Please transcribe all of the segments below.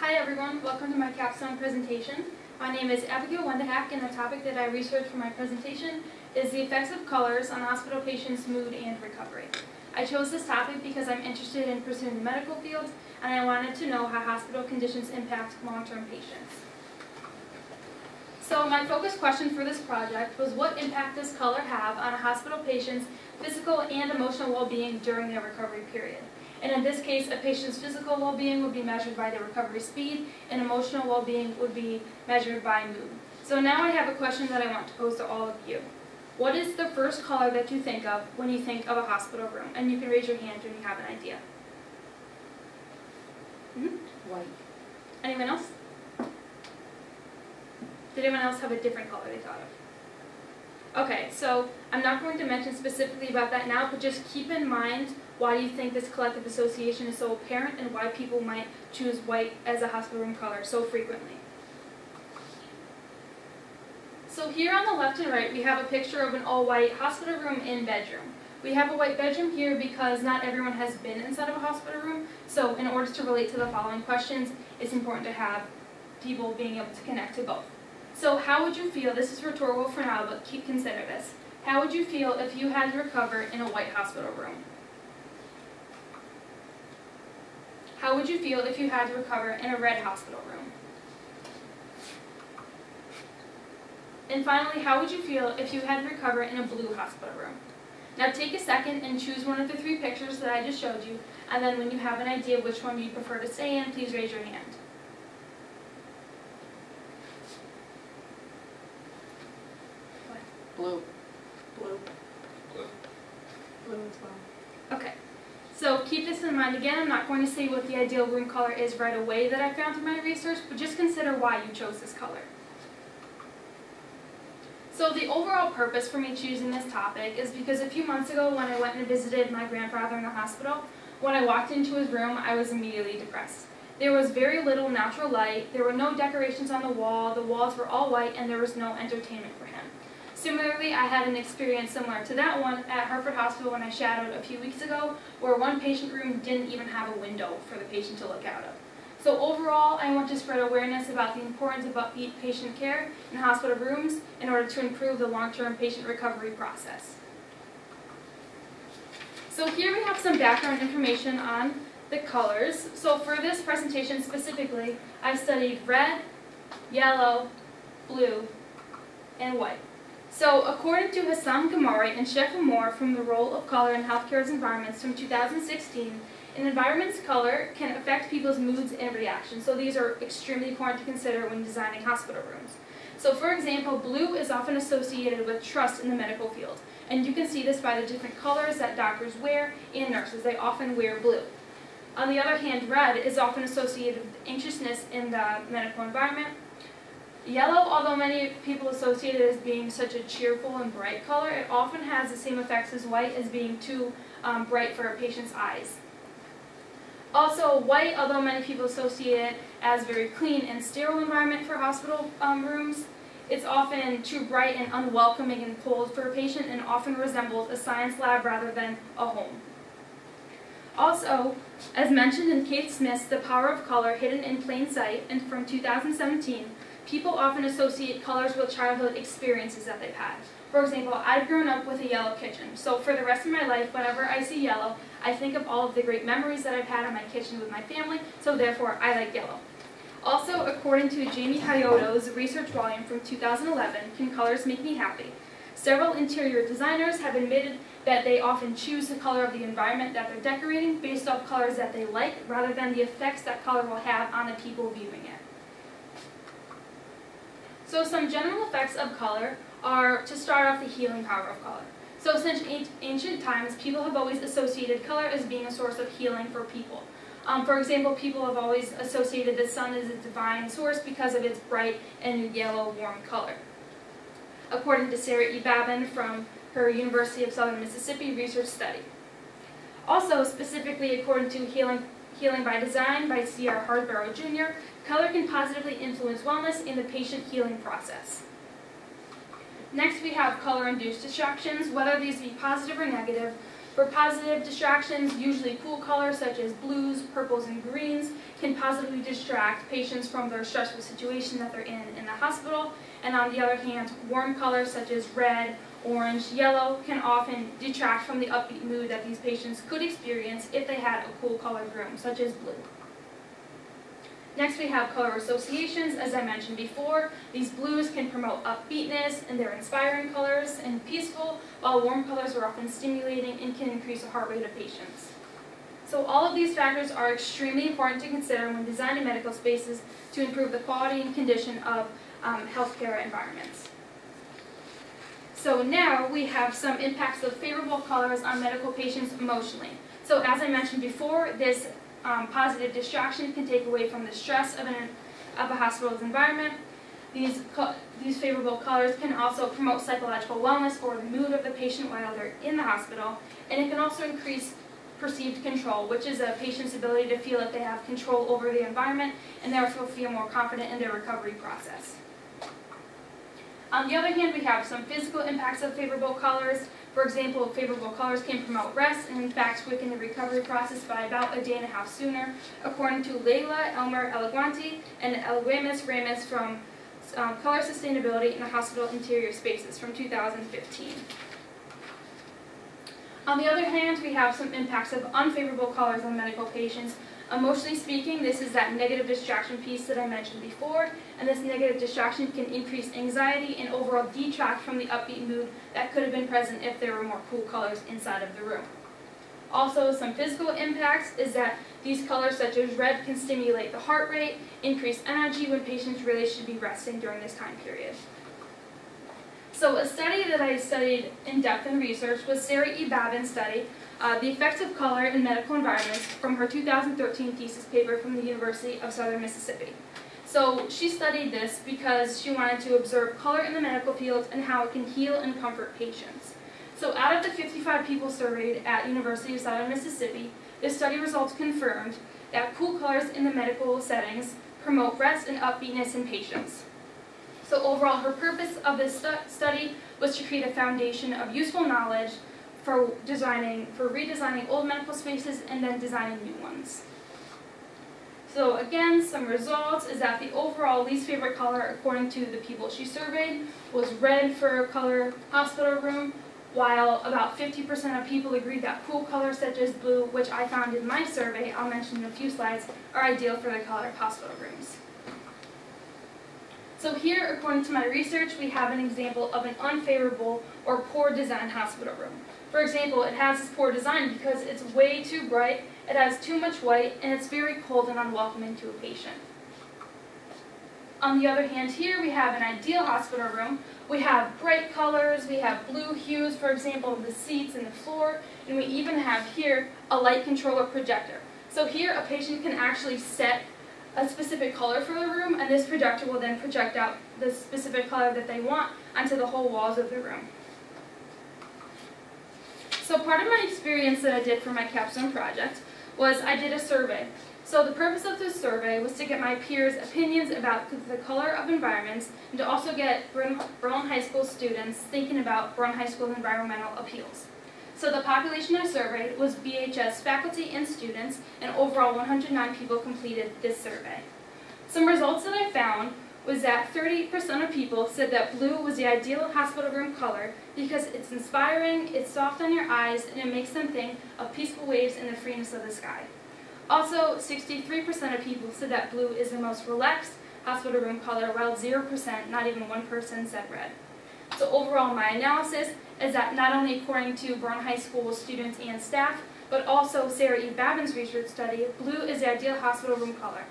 Hi everyone, welcome to my capstone presentation. My name is Abigail Wendehack, and the topic that I researched for my presentation is the effects of colors on hospital patients' mood and recovery. I chose this topic because I'm interested in pursuing the medical field, and I wanted to know how hospital conditions impact long-term patients. So my focus question for this project was, what impact does color have on a hospital patient's physical and emotional well-being during their recovery period? And in this case, a patient's physical well-being would be measured by their recovery speed, and emotional well-being would be measured by mood. So now I have a question that I want to pose to all of you. What is the first color that you think of when you think of a hospital room? And you can raise your hand when you have an idea. White. Anyone else? Did anyone else have a different color they thought of? Okay, so I'm not going to mention specifically about that now, but just keep in mind why you think this collective association is so apparent and why people might choose white as a hospital room color so frequently. So here on the left and right, we have a picture of an all-white hospital room and bedroom. We have a white bedroom here because not everyone has been inside of a hospital room, so in order to relate to the following questions, it's important to have people being able to connect to both. So how would you feel, this is rhetorical for now, but consider this. How would you feel if you had to recover in a white hospital room? How would you feel if you had to recover in a red hospital room? And finally, how would you feel if you had to recover in a blue hospital room? Now take a second and choose one of the three pictures that I just showed you, and then when you have an idea of which one you prefer to stay in, please raise your hand. Blue. Blue. Blue. Blue as well. Okay, so keep this in mind. Again, I'm not going to say what the ideal room color is right away that I found through my research, but just consider why you chose this color. So the overall purpose for me choosing this topic is because a few months ago when I went and visited my grandfather in the hospital, when I walked into his room, I was immediately depressed. There was very little natural light, there were no decorations on the walls were all white, and there was no entertainment for him. Similarly, I had an experience similar to that one at Hartford Hospital when I shadowed a few weeks ago, where one patient room didn't even have a window for the patient to look out of. So overall, I want to spread awareness about the importance of upbeat patient care in hospital rooms in order to improve the long-term patient recovery process. So here we have some background information on the colors. So for this presentation specifically, I studied red, yellow, blue, and white. So according to Hassam Gamari and Sheikha Moore from the Role of Color in Healthcare's Environments from 2016, an environment's color can affect people's moods and reactions. So these are extremely important to consider when designing hospital rooms. So for example, blue is often associated with trust in the medical field. And you can see this by the different colors that doctors wear and nurses. They often wear blue. On the other hand, red is often associated with anxiousness in the medical environment. Yellow, although many people associate it as being such a cheerful and bright color, it often has the same effects as white, as being too bright for a patient's eyes. Also, white, although many people associate it as very clean and sterile environment for hospital rooms, it's often too bright and unwelcoming and cold for a patient, and often resembles a science lab rather than a home. Also, as mentioned in Kate Smith's The Power of Color Hidden in Plain Sight, and from 2017, people often associate colors with childhood experiences that they've had. For example, I've grown up with a yellow kitchen, so for the rest of my life, whenever I see yellow, I think of all of the great memories that I've had in my kitchen with my family, so therefore I like yellow. Also, according to Jamie Hayoto's research volume from 2011, Can Colors Make Me Happy?, several interior designers have admitted that they often choose the color of the environment that they're decorating based off colors that they like, rather than the effects that color will have on the people viewing it. So some general effects of color are, to start off, the healing power of color. So since ancient times, people have always associated color as being a source of healing for people. For example, people have always associated the sun as a divine source because of its bright and yellow, warm color. According to Sarah E. Babin from her University of Southern Mississippi research study. Also, specifically according to Healing by Design by C.R. Hardborough Jr., color can positively influence wellness in the patient healing process. Next, we have color-induced distractions, whether these be positive or negative. For positive distractions, usually cool colors such as blues, purples, and greens can positively distract patients from their stressful situation that they're in the hospital. And on the other hand, warm colors such as red, orange, yellow can often detract from the upbeat mood that these patients could experience if they had a cool colored room, such as blue. Next we have color associations. As I mentioned before, these blues can promote upbeatness and they're inspiring colors and peaceful, while warm colors are often stimulating and can increase the heart rate of patients. So all of these factors are extremely important to consider when designing medical spaces to improve the quality and condition of healthcare environments. So now we have some impacts of favorable colors on medical patients emotionally. So as I mentioned before, this positive distraction can take away from the stress of a hospital's environment. These favorable colors can also promote psychological wellness or the mood of the patient while they're in the hospital, and it can also increase perceived control, which is a patient's ability to feel that they have control over the environment and therefore feel more confident in their recovery process. On the other hand, we have some physical impacts of favorable colors. For example, favorable colors can promote rest and in fact quicken the recovery process by about a day and a half sooner, according to Leila Elmer Eleguanti and Elguemes Ramis from Color Sustainability in the Hospital Interior Spaces from 2015. On the other hand, we have some impacts of unfavorable colors on medical patients. Emotionally speaking, this is that negative distraction piece that I mentioned before, and this negative distraction can increase anxiety and overall detract from the upbeat mood that could have been present if there were more cool colors inside of the room. Also, some physical impacts is that these colors such as red can stimulate the heart rate, increase energy when patients really should be resting during this time period. So a study that I studied in depth in research was Sarah E. Babin's study, The Effects of Color in Medical Environments, from her 2013 thesis paper from the University of Southern Mississippi. So she studied this because she wanted to observe color in the medical field and how it can heal and comfort patients. So out of the 55 people surveyed at University of Southern Mississippi, the study results confirmed that cool colors in the medical settings promote rest and upbeatness in patients. So overall, her purpose of this study was to create a foundation of useful knowledge for redesigning old medical spaces and then designing new ones. So again, some results is that the overall least favorite color, according to the people she surveyed, was red for a color hospital room, while about 50% of people agreed that cool colors such as blue, which I found in my survey, I'll mention in a few slides, are ideal for the color of hospital rooms. So here, according to my research, we have an example of an unfavorable or poor design hospital room. For example, it has this poor design because it's way too bright, it has too much white, and it's very cold and unwelcoming to a patient. On the other hand, here we have an ideal hospital room. We have bright colors, we have blue hues, for example, of the seats and the floor, and we even have here a light controller projector. So here a patient can actually set a specific color for the room, and this projector will then project out the specific color that they want onto the whole walls of the room. So part of my experience that I did for my capstone project was I did a survey. So the purpose of this survey was to get my peers' opinions about the color of environments and to also get Berlin High School students thinking about Berlin High School's environmental appeals. So the population I surveyed was BHS faculty and students, and overall 109 people completed this survey. Some results that I found was that 38% of people said that blue was the ideal hospital room color because it's inspiring, it's soft on your eyes, and it makes them think of peaceful waves and the freeness of the sky. Also, 63% of people said that blue is the most relaxed hospital room color, while 0%, not even one person, said red. So overall, my analysis is that not only according to Berlin High School students and staff, but also Sarah E. Babin's research study, blue is the ideal hospital room color.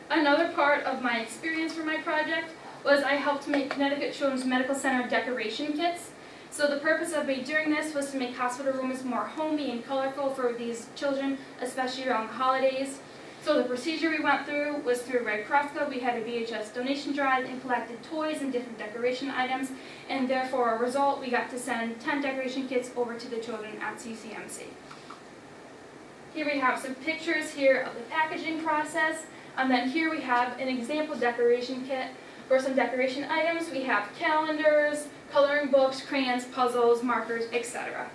Another part of my experience for my project was I helped make Connecticut Children's Medical Center decoration kits. So the purpose of me doing this was to make hospital rooms more homey and colorful for these children, especially around the holidays. So the procedure we went through was through Red Cross Club. We had a VHS donation drive and collected toys and different decoration items, and therefore, a result, we got to send 10 decoration kits over to the children at CCMC. Here we have some pictures here of the packaging process, and then here we have an example decoration kit For some decoration items, we have calendars, coloring books, crayons, puzzles, markers, etc.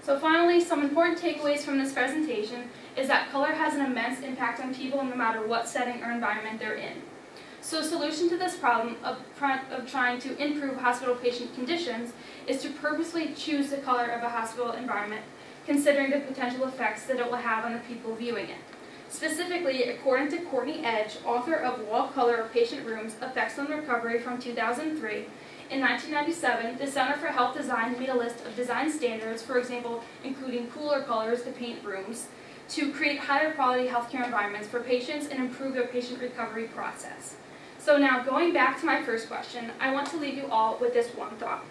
So finally, some important takeaways from this presentation is that color has an immense impact on people no matter what setting or environment they're in. So a solution to this problem of trying to improve hospital patient conditions is to purposely choose the color of a hospital environment, considering the potential effects that it will have on the people viewing it. Specifically, according to Courtney Edge, author of Wall Color of Patient Rooms, Effects on Recovery from 2003, in 1997, the Center for Health Design made a list of design standards, for example, including cooler colors to paint rooms, to create higher quality healthcare environments for patients and improve their patient recovery process. So now, going back to my first question, I want to leave you all with this one thought.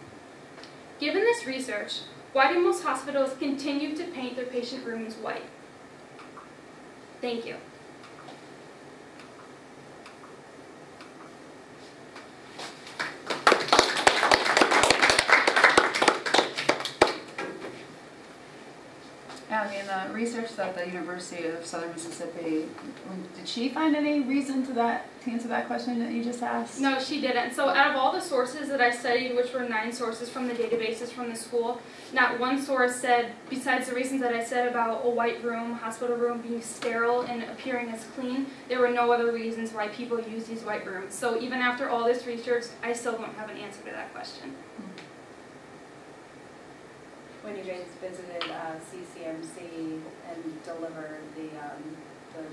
Given this research, why do most hospitals continue to paint their patient rooms white? Thank you. Yeah, I mean, the research at the University of Southern Mississippi, did she find any reason to answer that question that you just asked? No, she didn't. So out of all the sources that I studied, which were 9 sources from the databases from the school, not one source said, besides the reasons that I said about a white room, hospital room being sterile and appearing as clean, there were no other reasons why people use these white rooms. So even after all this research, I still don't have an answer to that question. When you guys visited CCMC and delivered the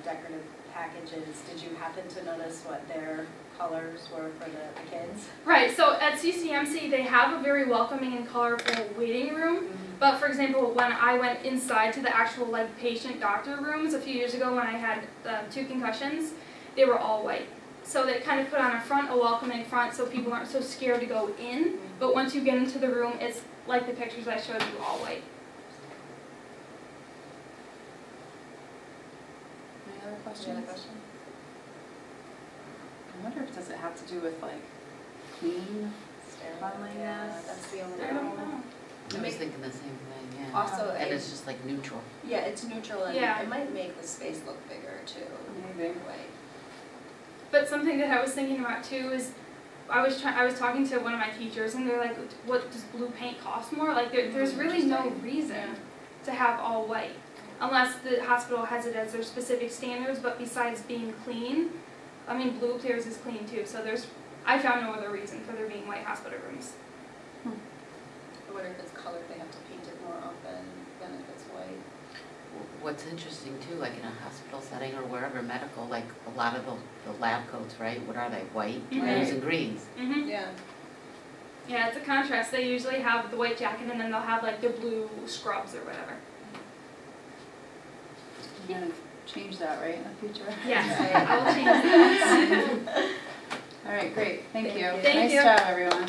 decorative packages, did you happen to notice what their colors were for the kids? Right, so at CCMC they have a very welcoming and colorful waiting room, but for example when I went inside to the actual patient doctor rooms a few years ago when I had 2 concussions, they were all white. So they kind of put on a welcoming front so people aren't so scared to go in, but once you get into the room it's like the pictures I showed you, all white. Any other questions? Any other question? I wonder if does it have to do with clean, cleanliness? Yeah, that's the only I don't know. I was thinking the same thing, yeah. Also, And it's just neutral. yeah, it's neutral and Yeah. it might make the space look bigger too. Maybe. White. But something that I was thinking about too is I was talking to one of my teachers and they're like, what, does blue paint cost more? There's really no reason to have all white unless the hospital has it as their specific standards, but besides being clean, I mean blue appears as clean too, so I found no other reason for there being white hospital rooms. I wonder if it's colored, they have to paint it more often than if it's white. What's interesting too, in a hospital setting or wherever medical, a lot of the lab coats, right? What are they? White, blues, and greens. Mm-hmm. Yeah. Yeah, it's a contrast. They usually have the white jacket and then they'll have the blue scrubs or whatever. You're going to change that, right, in the future? Yes, I will change that. All right, great. Thank you. Thank Nice you. job, everyone.